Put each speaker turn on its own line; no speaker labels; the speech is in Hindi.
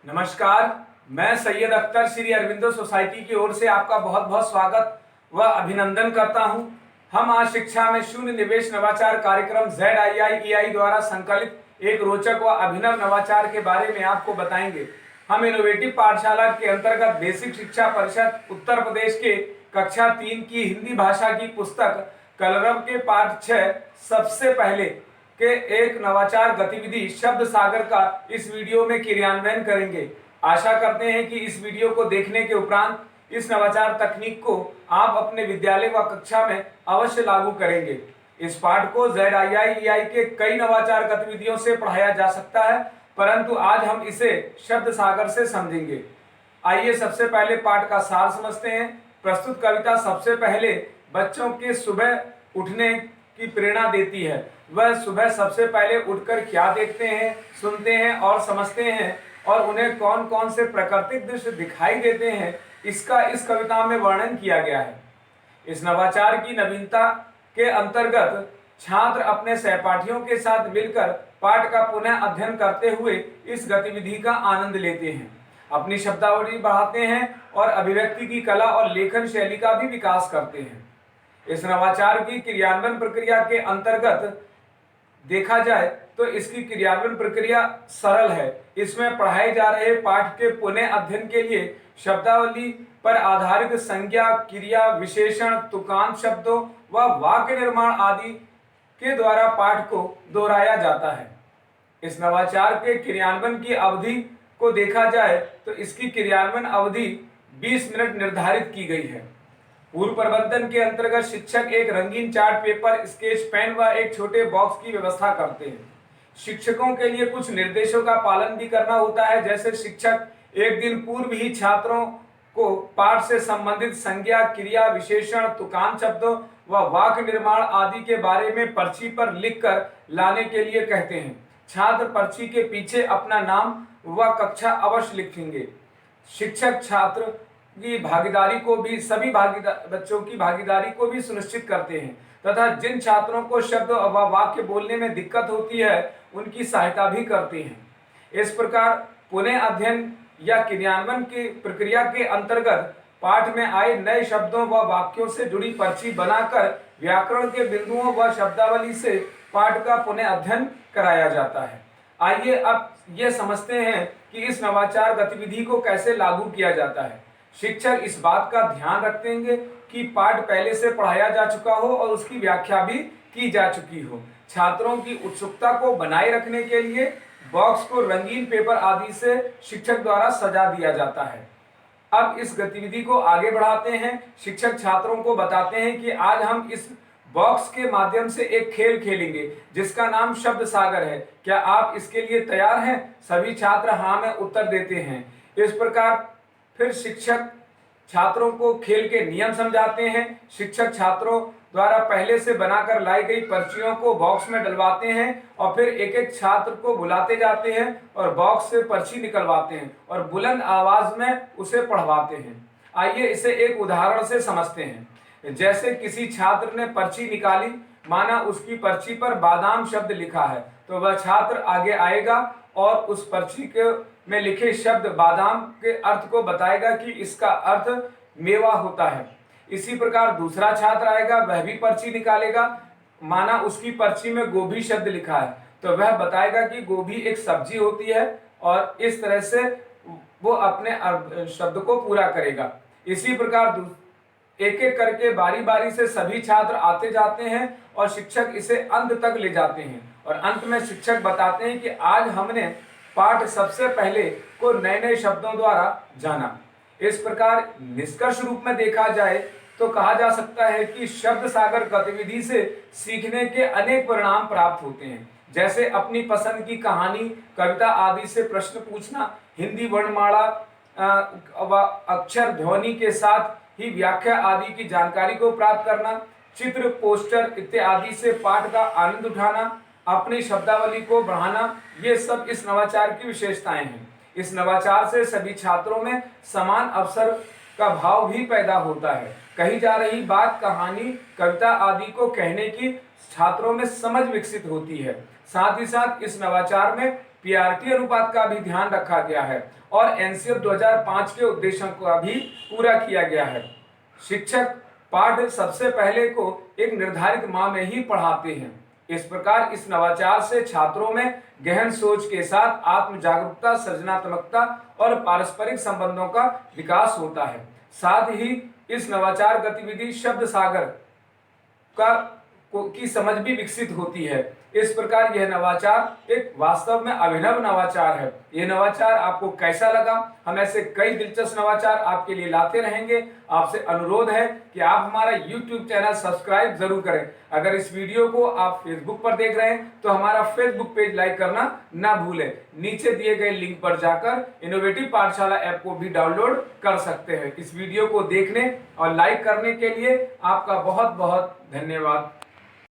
नमस्कार। मैं सैयद अख्तर श्री अरविंदो सोसाइटी की ओर से आपका बहुत बहुत स्वागत व अभिनंदन करता हूं। हम आज शिक्षा में शून्य निवेश नवाचार कार्यक्रम ZII द्वारा संकलित एक रोचक व अभिनव नवाचार के बारे में आपको बताएंगे। हम इनोवेटिव पाठशाला के अंतर्गत बेसिक शिक्षा परिषद उत्तर प्रदेश के कक्षा 3 की हिंदी भाषा की पुस्तक कलरव के पाठ 6 सबसे पहले के एक नवाचार गतिविधि शब्द सागर का इस वीडियो में क्रियान्वयन करेंगे। आशा करते हैं कि इस वीडियो को देखने के उपरांत इस नवाचार तकनीक को आप अपने विद्यालय व कक्षा में अवश्य लागू करेंगे। इस पाठ को ZII के कई नवाचार गतिविधियों से पढ़ाया जा सकता है, परंतु आज हम इसे शब्द सागर से समझेंगे। आइए सबसे पहले पाठ का सार समझते हैं। प्रस्तुत कविता सबसे पहले बच्चों के सुबह उठने की प्रेरणा देती है। वह सुबह सबसे पहले उठकर क्या देखते हैं, सुनते हैं और समझते हैं और उन्हें कौन कौन से प्राकृतिक दृश्य दिखाई देते हैं, इसका इस कविता में वर्णन किया गया है। इस नवाचार की नवीनता के अंतर्गत छात्र अपने सहपाठियों के साथ मिलकर पाठ का पुनः अध्ययन करते हुए इस गतिविधि का आनंद लेते हैं, अपनी शब्दावली बढ़ाते हैं और अभिव्यक्ति की कला और लेखन शैली का भी विकास करते हैं। इस नवाचार की क्रियान्वयन प्रक्रिया के अंतर्गत देखा जाए तो इसकी क्रियान्वयन प्रक्रिया सरल है। इसमें पढ़ाए जा रहे पाठ के पुनः अध्ययन के लिए शब्दावली पर आधारित संज्ञा, क्रिया, विशेषण, तुकांत शब्दों व वाक्य निर्माण आदि के द्वारा पाठ को दोहराया जाता है। इस नवाचार के क्रियान्वयन की अवधि को देखा जाए तो इसकी क्रियान्वयन अवधि 20 मिनट निर्धारित की गई है। पूर्व प्रबंधन के अंतर्गत शिक्षक एक रंगीन चार्ट पेपर, स्केच पेन व एक छोटे बॉक्स की व्यवस्था करते हैं। शिक्षकों के लिए कुछ निर्देशों का पालन भी करना होता है, जैसे शिक्षक एक दिन पूर्व ही छात्रों को पाठ से संबंधित संज्ञा, क्रिया, विशेषण, तुकांत शब्दों व वाक्य निर्माण आदि के बारे में पर्ची पर लिखकर लाने के लिए कहते हैं। छात्र पर्ची के पीछे अपना नाम व कक्षा अवश्य लिखेंगे। शिक्षक छात्र की भागीदारी को भी बच्चों की भागीदारी को भी सुनिश्चित करते हैं तथा जिन छात्रों को शब्द व वाक्य बोलने में दिक्कत होती है उनकी सहायता भी करते हैं। इस प्रकार पुनः अध्ययन या क्रियान्वयन की प्रक्रिया के अंतर्गत पाठ में आए नए शब्दों व वाक्यों से जुड़ी पर्ची बनाकर व्याकरण के बिंदुओं व शब्दावली से पाठ का पुनः अध्ययन कराया जाता है। आइए अब ये समझते हैं कि इस नवाचार गतिविधि को कैसे लागू किया जाता है। शिक्षक इस बात का ध्यान रखेंगे कि पाठ पहले से पढ़ाया जा चुका हो और उसकी व्याख्या भी की जा चुकी हो। छात्रों की उत्सुकता को बनाए रखने के लिए बॉक्स को रंगीन पेपर आदि से शिक्षक द्वारा सजा दिया जाता है। अब इस गतिविधि को आगे बढ़ाते हैं। शिक्षक छात्रों को बताते हैं कि आज हम इस बॉक्स के माध्यम से एक खेल खेलेंगे जिसका नाम शब्द सागर है। क्या आप इसके लिए तैयार हैं? सभी छात्र हाँ में उत्तर देते हैं। इस प्रकार फिर शिक्षक छात्रों को खेल के नियम समझाते हैं। शिक्षक छात्रों द्वारा पहले से बनाकर लाई गई पर्चियों को बॉक्स में डलवाते हैं और फिर एक एक छात्र को बुलाते जाते हैं और बॉक्स से पर्ची निकलवाते हैं और बुलंद आवाज में उसे पढ़वाते हैं। आइए इसे एक उदाहरण से समझते हैं। जैसे किसी छात्र ने पर्ची निकाली, माना उसकी पर्ची पर बादाम शब्द लिखा है, तो वह छात्र आगे आएगा और उस पर्ची के में लिखे शब्द बादाम के अर्थ को बताएगा कि इसका अर्थ मेवा होता है। इसी प्रकार दूसरा छात्र आएगा, वह भी पर्ची निकालेगा, माना उसकी पर्ची में गोभी शब्द लिखा है, तो वह बताएगा कि गोभी एक सब्जी होती है और इस तरह से वो अपने शब्द को पूरा करेगा। इसी प्रकार एक एक करके बारी बारी से सभी छात्र आते जाते हैं और शिक्षक इसे अंत तक ले जाते हैं और अंत में शिक्षक बताते हैं कि आज हमने पाठ सबसे पहले को नए नए शब्दों द्वारा जाना। इस प्रकार निष्कर्ष रूप में देखा जाए तो कहा जा सकता है कि शब्द सागर गतिविधि से सीखने के अनेक परिणाम प्राप्त होते हैं, जैसे अपनी पसंद की कहानी, कविता आदि से प्रश्न पूछना, हिंदी वर्णमाला व अक्षर ध्वनि के साथ ही व्याख्या आदि की जानकारी को प्राप्त करना, चित्र, पोस्टर इत्यादि से पाठ का आनंद उठाना, अपनी शब्दावली को बढ़ाना, ये सब इस नवाचार की विशेषताएं हैं। इस नवाचार से सभी छात्रों में समान अवसर का भाव भी पैदा होता है। कही जा रही बात, कहानी, कविता आदि को कहने की छात्रों में समझ विकसित होती है। साथ ही साथ इस नवाचार में पीआरटी अनुपात का भी ध्यान रखा गया है और एनसीएफ 2005 के उद्देश्यों का भी पूरा किया गया है। शिक्षक पाठ सबसे पहले को एक निर्धारित माह में ही पढ़ाते हैं। इस प्रकार इस नवाचार से छात्रों में गहन सोच के साथ आत्म जागरूकता, सृजनात्मकता और पारस्परिक संबंधों का विकास होता है। साथ ही इस नवाचार गतिविधि शब्द सागर की समझ भी विकसित होती है। इस प्रकार यह नवाचार एक वास्तव में अभिनव नवाचार है। यह नवाचार आपको कैसा लगा? हम ऐसे कई दिलचस्प नवाचार आपके लिए लाते रहेंगे। आपसे अनुरोध है कि आप हमारा YouTube चैनल सब्सक्राइब जरूर करें। अगर इस वीडियो को आप फेसबुक पर देख रहे हैं तो हमारा फेसबुक पेज लाइक करना ना भूलें। नीचे दिए गए लिंक पर जाकर इनोवेटिव पाठशाला ऐप को भी डाउनलोड कर सकते हैं। इस वीडियो को देखने और लाइक करने के लिए आपका बहुत बहुत धन्यवाद।